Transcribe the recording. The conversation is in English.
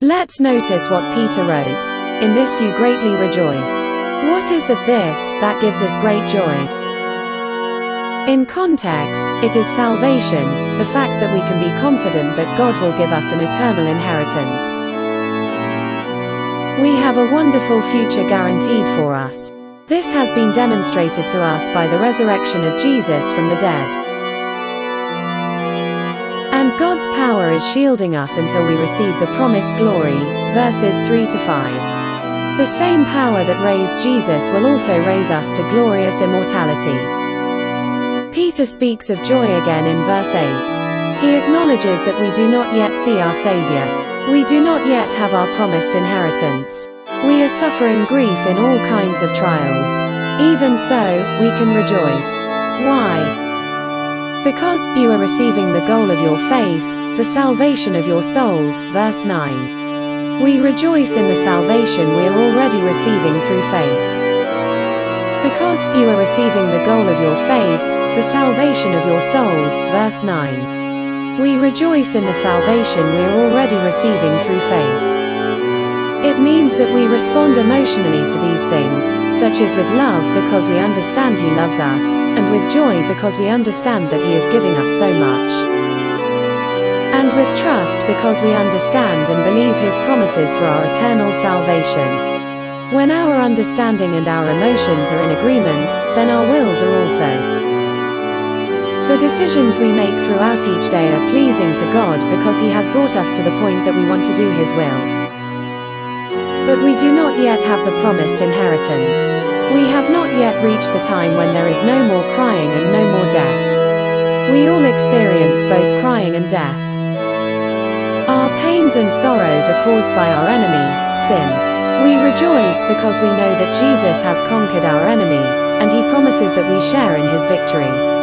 Let's notice what Peter wrote. In this you greatly rejoice. What is that gives us great joy? In context, it is salvation, the fact that we can be confident that God will give us an eternal inheritance. We have a wonderful future guaranteed for us. This has been demonstrated to us by the resurrection of Jesus from the dead. And God's power is shielding us until we receive the promised glory, verses 3 to 5. The same power that raised Jesus will also raise us to glorious immortality. Peter speaks of joy again in verse 8. He acknowledges that we do not yet see our Savior. We do not yet have our promised inheritance. We are suffering grief in all kinds of trials. Even so, we can rejoice. Why? Because you are receiving the goal of your faith, the salvation of your souls, verse 9. We rejoice in the salvation we are already receiving through faith. Because you are receiving the goal of your faith, the salvation of your souls, verse 9. We rejoice in the salvation we are already receiving through faith. It means that we respond emotionally to these things, such as with love because we understand He loves us, and with joy because we understand that He is giving us so much. And with trust because we understand and believe His promises for our eternal salvation. When our understanding and our emotions are in agreement, then our wills are also. The decisions we make throughout each day are pleasing to God because He has brought us to the point that we want to do His will. But we do not yet have the promised inheritance. We have not yet reached the time when there is no more crying and no more death. We all experience both crying and death. Our pains and sorrows are caused by our enemy, sin. We rejoice because we know that Jesus has conquered our enemy, and He promises that we share in His victory.